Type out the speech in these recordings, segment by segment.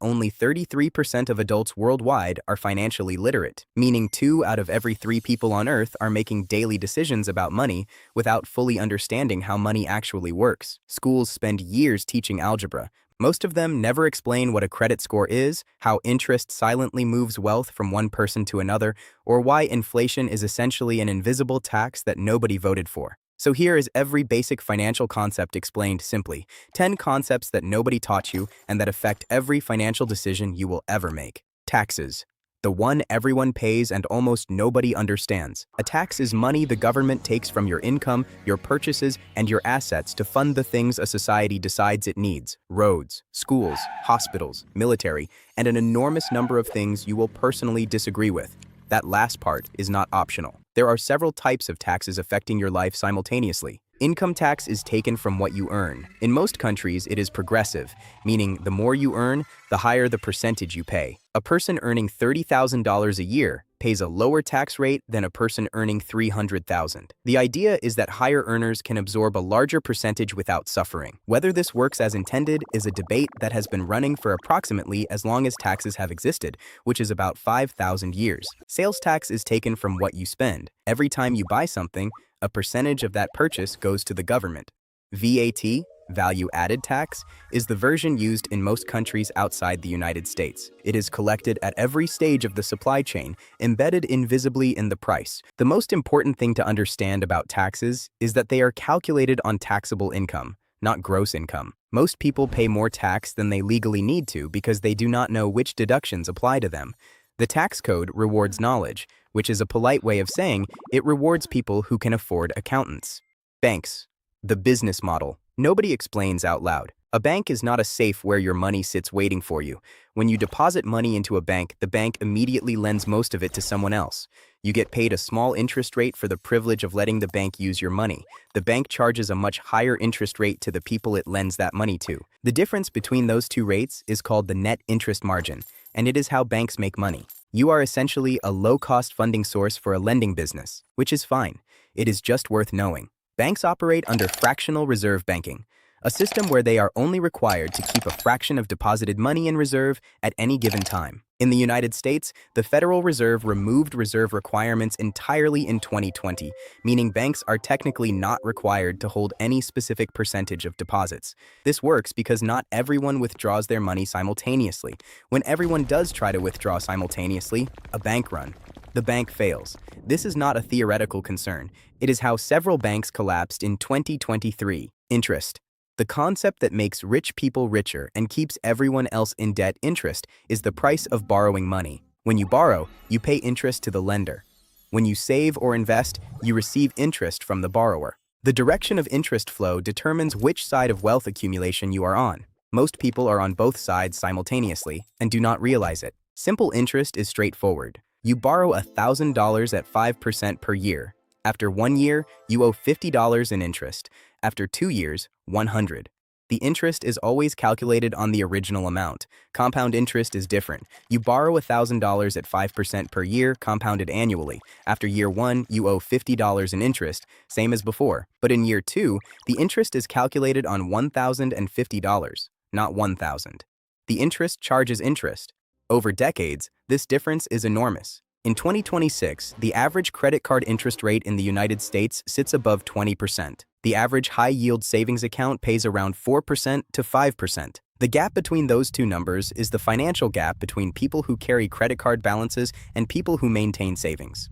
only 33% of adults worldwide are financially literate, meaning 2 out of every 3 people on Earth are making daily decisions about money without fully understanding how money actually works. Schools spend years teaching algebra. Most of them never explain what a credit score is, how interest silently moves wealth from one person to another, or why inflation is essentially an invisible tax that nobody voted for. So here is every basic financial concept explained simply. 10 concepts that nobody taught you and that affect every financial decision you will ever make. Taxes. The one everyone pays and almost nobody understands. A tax is money the government takes from your income, your purchases, and your assets to fund the things a society decides it needs. Roads, schools, hospitals, military, and an enormous number of things you will personally disagree with. That last part is not optional. There are several types of taxes affecting your life simultaneously. Income tax is taken from what you earn. In most countries, it is progressive, meaning the more you earn, the higher the percentage you pay. A person earning $30,000 a year pays a lower tax rate than a person earning $300,000. The idea is that higher earners can absorb a larger percentage without suffering. Whether this works as intended is a debate that has been running for approximately as long as taxes have existed, which is about 5,000 years. Sales tax is taken from what you spend. Every time you buy something, a percentage of that purchase goes to the government. VAT, value added tax, is the version used in most countries outside the United States. It is collected at every stage of the supply chain, embedded invisibly in the price. The most important thing to understand about taxes is that they are calculated on taxable income, not gross income. Most people pay more tax than they legally need to because they do not know which deductions apply to them. The tax code rewards knowledge, which is a polite way of saying it rewards people who can afford accountants. Banks. The business model. Nobody explains out loud. A bank is not a safe where your money sits waiting for you. When you deposit money into a bank, the bank immediately lends most of it to someone else. You get paid a small interest rate for the privilege of letting the bank use your money. The bank charges a much higher interest rate to the people it lends that money to. The difference between those two rates is called the net interest margin, and it is how banks make money. You are essentially a low-cost funding source for a lending business, which is fine. It is just worth knowing. Banks operate under fractional reserve banking, a system where they are only required to keep a fraction of deposited money in reserve at any given time. In the United States, the Federal Reserve removed reserve requirements entirely in 2020, meaning banks are technically not required to hold any specific percentage of deposits. This works because not everyone withdraws their money simultaneously. When everyone does try to withdraw simultaneously, a bank run. The bank fails. This is not a theoretical concern. It is how several banks collapsed in 2023. Interest. The concept that makes rich people richer and keeps everyone else in debt. Interest is the price of borrowing money. When you borrow, you pay interest to the lender. When you save or invest, you receive interest from the borrower. The direction of interest flow determines which side of wealth accumulation you are on. Most people are on both sides simultaneously and do not realize it. Simple interest is straightforward. You borrow $1,000 at 5% per year. After 1 year, you owe $50 in interest. After 2 years, $100. The interest is always calculated on the original amount. Compound interest is different. You borrow $1,000 at 5% per year, compounded annually. After year 1, you owe $50 in interest, same as before. But in year 2, the interest is calculated on $1,050, not $1,000. The interest charges interest. Over decades, this difference is enormous. In 2026, the average credit card interest rate in the United States sits above 20%. The average high-yield savings account pays around 4% to 5%. The gap between those two numbers is the financial gap between people who carry credit card balances and people who maintain savings.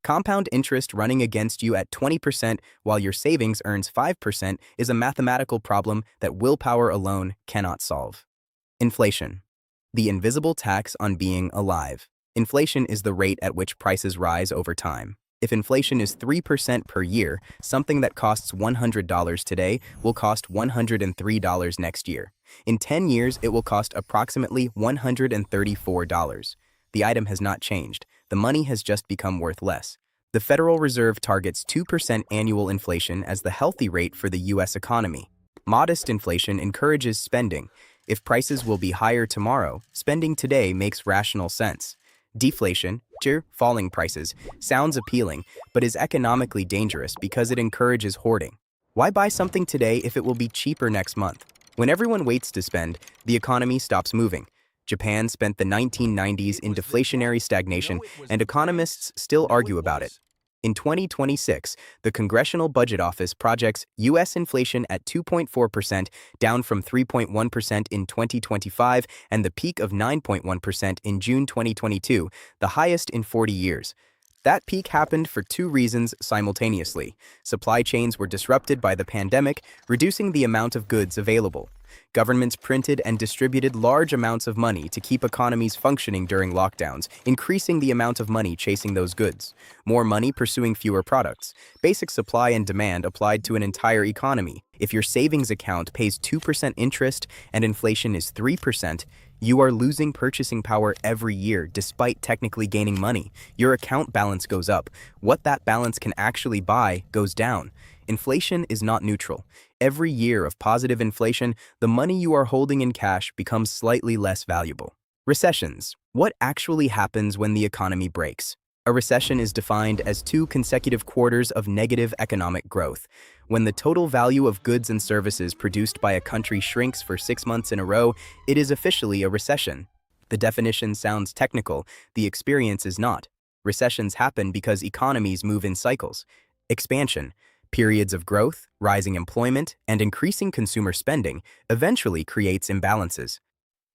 Compound interest running against you at 20% while your savings earns 5% is a mathematical problem that willpower alone cannot solve. Inflation. The invisible tax on being alive. Inflation is the rate at which prices rise over time. If inflation is 3% per year, something that costs $100 today will cost $103 next year. In 10 years, it will cost approximately $134. The item has not changed. The money has just become worth less. The Federal Reserve targets 2% annual inflation as the healthy rate for the U.S. economy. Modest inflation encourages spending. If prices will be higher tomorrow, spending today makes rational sense. Deflation, falling prices, sounds appealing, but is economically dangerous because it encourages hoarding. Why buy something today if it will be cheaper next month? When everyone waits to spend, the economy stops moving. Japan spent the 1990s in deflationary stagnation, and economists still argue about it. In 2026, the Congressional Budget Office projects U.S. inflation at 2.4%, down from 3.1% in 2025 and the peak of 9.1% in June 2022, the highest in 40 years. That peak happened for two reasons simultaneously. Supply chains were disrupted by the pandemic, reducing the amount of goods available. Governments printed and distributed large amounts of money to keep economies functioning during lockdowns, increasing the amount of money chasing those goods. More money pursuing fewer products. Basic supply and demand applied to an entire economy. If your savings account pays 2% interest and inflation is 3%, you are losing purchasing power every year despite technically gaining money. Your account balance goes up. What that balance can actually buy goes down. Inflation is not neutral. Every year of positive inflation, the money you are holding in cash becomes slightly less valuable. Recessions. What actually happens when the economy breaks? A recession is defined as 2 consecutive quarters of negative economic growth. When the total value of goods and services produced by a country shrinks for 6 months in a row, it is officially a recession. The definition sounds technical, the experience is not. Recessions happen because economies move in cycles. Expansion, periods of growth, rising employment, and increasing consumer spending eventually creates imbalances.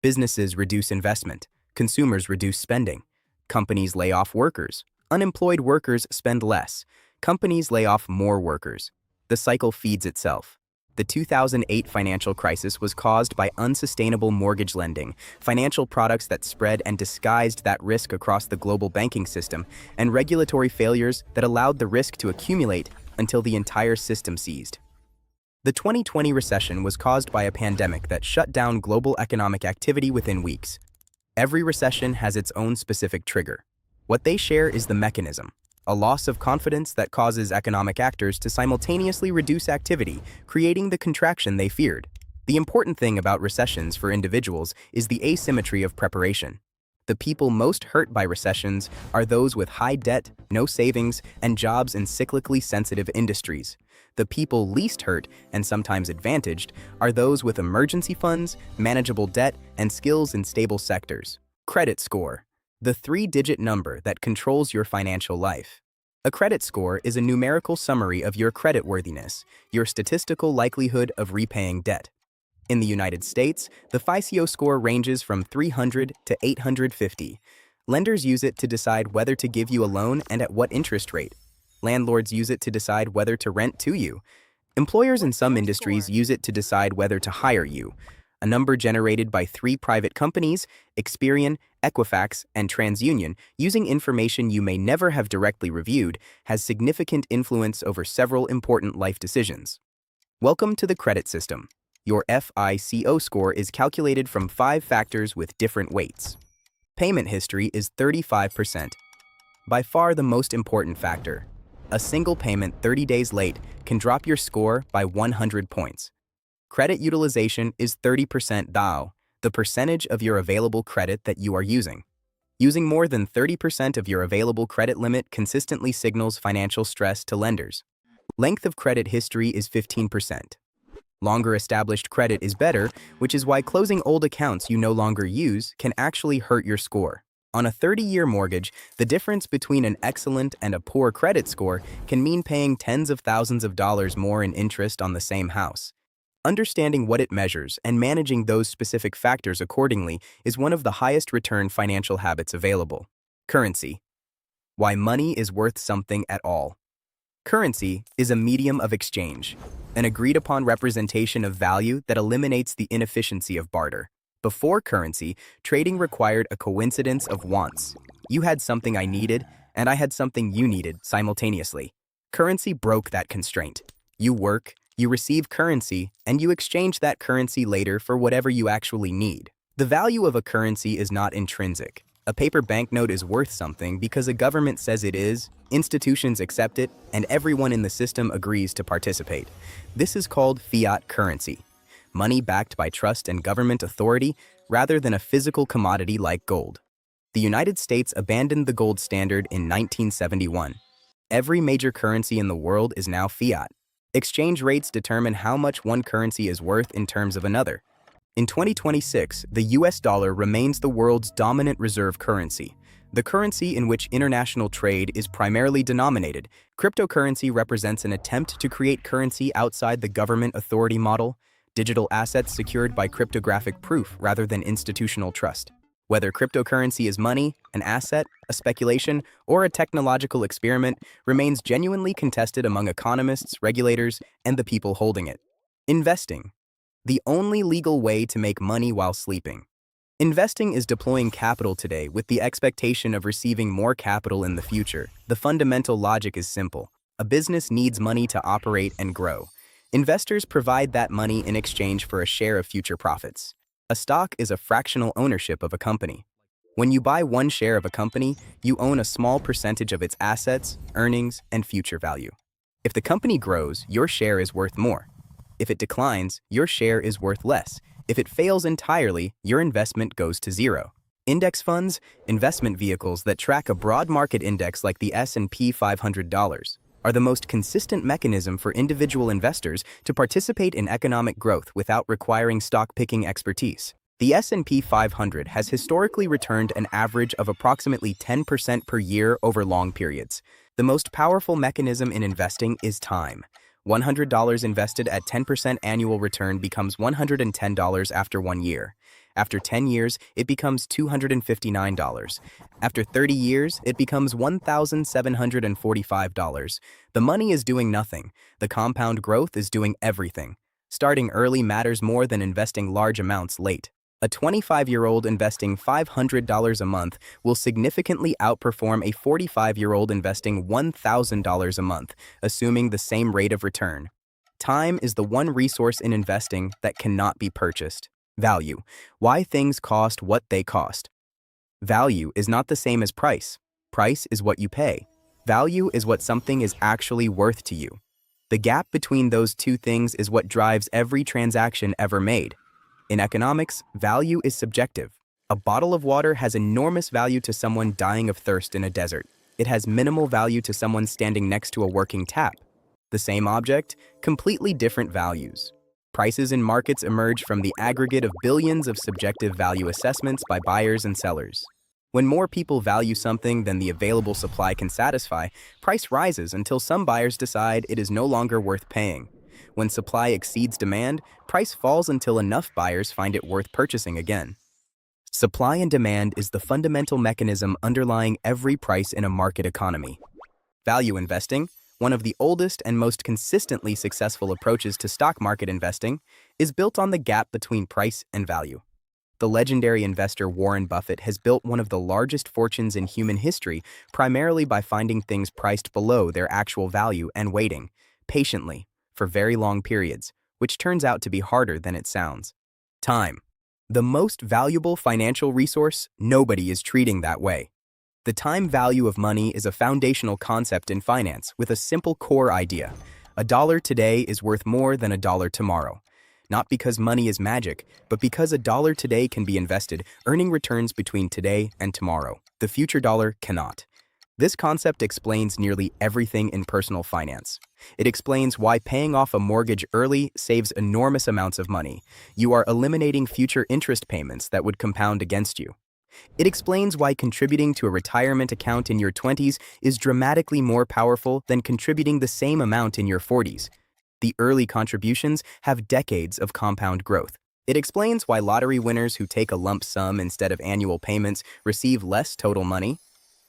Businesses reduce investment, consumers reduce spending. Companies lay off workers. Unemployed workers spend less. Companies lay off more workers. The cycle feeds itself. The 2008 financial crisis was caused by unsustainable mortgage lending, financial products that spread and disguised that risk across the global banking system, and regulatory failures that allowed the risk to accumulate until the entire system seized. The 2020 recession was caused by a pandemic that shut down global economic activity within weeks. Every recession has its own specific trigger. What they share is the mechanism, a loss of confidence that causes economic actors to simultaneously reduce activity, creating the contraction they feared. The important thing about recessions for individuals is the asymmetry of preparation. The people most hurt by recessions are those with high debt, no savings, and jobs in cyclically sensitive industries. The people least hurt, and sometimes advantaged, are those with emergency funds, manageable debt, and skills in stable sectors. Credit score, the 3-digit number that controls your financial life. A credit score is a numerical summary of your creditworthiness, your statistical likelihood of repaying debt. In the United States, the FICO score ranges from 300 to 850. Lenders use it to decide whether to give you a loan and at what interest rate. Landlords use it to decide whether to rent to you. Employers in some industries use it to decide whether to hire you. A number generated by 3 private companies, Experian, Equifax, and TransUnion, using information you may never have directly reviewed, has significant influence over several important life decisions. Welcome to the credit system. Your FICO score is calculated from 5 factors with different weights. Payment history is 35%. By far the most important factor. A single payment 30 days late can drop your score by 100 points. Credit utilization is 30% DAO, the percentage of your available credit that you are using. Using more than 30% of your available credit limit consistently signals financial stress to lenders. Length of credit history is 15%. Longer established credit is better, which is why closing old accounts you no longer use can actually hurt your score. On a 30-year mortgage, the difference between an excellent and a poor credit score can mean paying tens of thousands of dollars more in interest on the same house. Understanding what it measures and managing those specific factors accordingly is one of the highest return financial habits available. Currency. Why money is worth something at all. Currency is a medium of exchange, an agreed-upon representation of value that eliminates the inefficiency of barter. Before currency, trading required a coincidence of wants. You had something I needed, and I had something you needed simultaneously. Currency broke that constraint. You work, you receive currency, and you exchange that currency later for whatever you actually need. The value of a currency is not intrinsic. A paper banknote is worth something because a government says it is, institutions accept it, and everyone in the system agrees to participate. This is called fiat currency. Money backed by trust and government authority rather than a physical commodity like gold. The United States abandoned the gold standard in 1971. Every major currency in the world is now fiat. Exchange rates determine how much one currency is worth in terms of another. In 2026, the US dollar remains the world's dominant reserve currency, the currency in which international trade is primarily denominated. Cryptocurrency represents an attempt to create currency outside the government authority model, digital assets secured by cryptographic proof rather than institutional trust. Whether cryptocurrency is money, an asset, a speculation, or a technological experiment remains genuinely contested among economists, regulators, and the people holding it. Investing. The only legal way to make money while sleeping. Investing is deploying capital today with the expectation of receiving more capital in the future. The fundamental logic is simple. A business needs money to operate and grow. Investors provide that money in exchange for a share of future profits. A stock is a fractional ownership of a company. When you buy one share of a company, you own a small percentage of its assets, earnings, and future value. If the company grows, your share is worth more. If it declines, your share is worth less. If it fails entirely, your investment goes to zero. Index funds, investment vehicles that track a broad market index like the S&P 500, are the most consistent mechanism for individual investors to participate in economic growth without requiring stock-picking expertise. The S&P 500 has historically returned an average of approximately 10% per year over long periods. The most powerful mechanism in investing is time. $100 invested at 10% annual return becomes $110 after 1 year. After 10 years, it becomes $259. After 30 years, it becomes $1,745. The money is doing nothing. The compound growth is doing everything. Starting early matters more than investing large amounts late. A 25-year-old investing $500 a month will significantly outperform a 45-year-old investing $1,000 a month, assuming the same rate of return. Time is the one resource in investing that cannot be purchased. Value. Why things cost what they cost. Value is not the same as price. Price is what you pay. Value is what something is actually worth to you. The gap between those two things is what drives every transaction ever made. In economics, value is subjective. A bottle of water has enormous value to someone dying of thirst in a desert. It has minimal value to someone standing next to a working tap. The same object, completely different values. Prices in markets emerge from the aggregate of billions of subjective value assessments by buyers and sellers. When more people value something than the available supply can satisfy, price rises until some buyers decide it is no longer worth paying. When supply exceeds demand, price falls until enough buyers find it worth purchasing again. Supply and demand is the fundamental mechanism underlying every price in a market economy. Value investing, one of the oldest and most consistently successful approaches to stock market investing, is built on the gap between price and value. The legendary investor Warren Buffett has built one of the largest fortunes in human history primarily by finding things priced below their actual value and waiting, patiently, for very long periods, which turns out to be harder than it sounds. Time. The most valuable financial resource, nobody is treating that way. The time value of money is a foundational concept in finance with a simple core idea. A dollar today is worth more than a dollar tomorrow. Not because money is magic, but because a dollar today can be invested, earning returns between today and tomorrow. The future dollar cannot. This concept explains nearly everything in personal finance. It explains why paying off a mortgage early saves enormous amounts of money. You are eliminating future interest payments that would compound against you. It explains why contributing to a retirement account in your 20s is dramatically more powerful than contributing the same amount in your 40s. The early contributions have decades of compound growth. It explains why lottery winners who take a lump sum instead of annual payments receive less total money.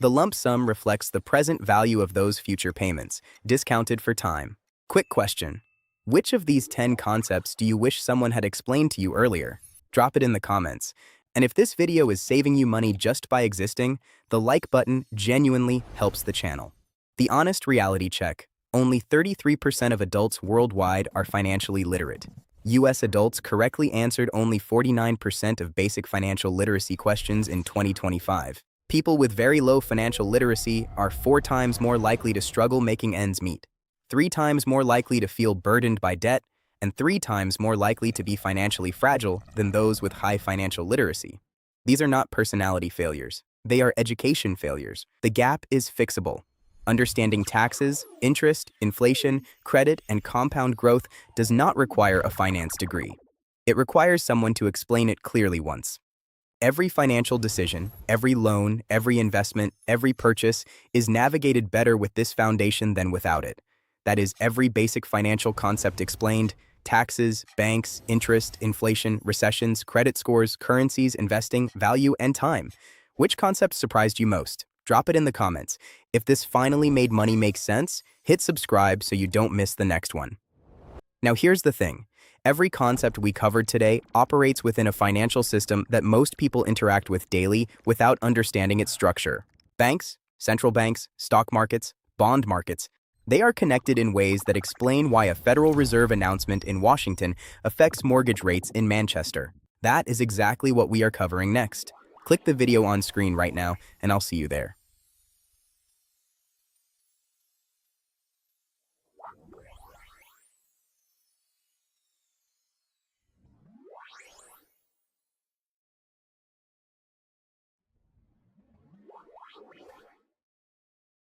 The lump sum reflects the present value of those future payments, discounted for time. Quick question. Which of these 10 concepts do you wish someone had explained to you earlier? Drop it in the comments. And if this video is saving you money just by existing, the like button genuinely helps the channel. The honest reality check. Only 33% of adults worldwide are financially literate. US adults correctly answered only 49% of basic financial literacy questions in 2025. People with very low financial literacy are 4 times more likely to struggle making ends meet, 3 times more likely to feel burdened by debt, and 3 times more likely to be financially fragile than those with high financial literacy. These are not personality failures. They are education failures. The gap is fixable. Understanding taxes, interest, inflation, credit, and compound growth does not require a finance degree. It requires someone to explain it clearly once. Every financial decision, every loan, every investment, every purchase is navigated better with this foundation than without it. That is, every basic financial concept explained: taxes, banks, interest, inflation, recessions, credit scores, currencies, investing, value, and time. Which concept surprised you most? Drop it in the comments. If this finally made money make sense, hit subscribe so you don't miss the next one. Now here's the thing. Every concept we covered today operates within a financial system that most people interact with daily without understanding its structure. Banks, central banks, stock markets, bond markets, they are connected in ways that explain why a Federal Reserve announcement in Washington affects mortgage rates in Manchester. That is exactly what we are covering next. Click the video on screen right now, and I'll see you there.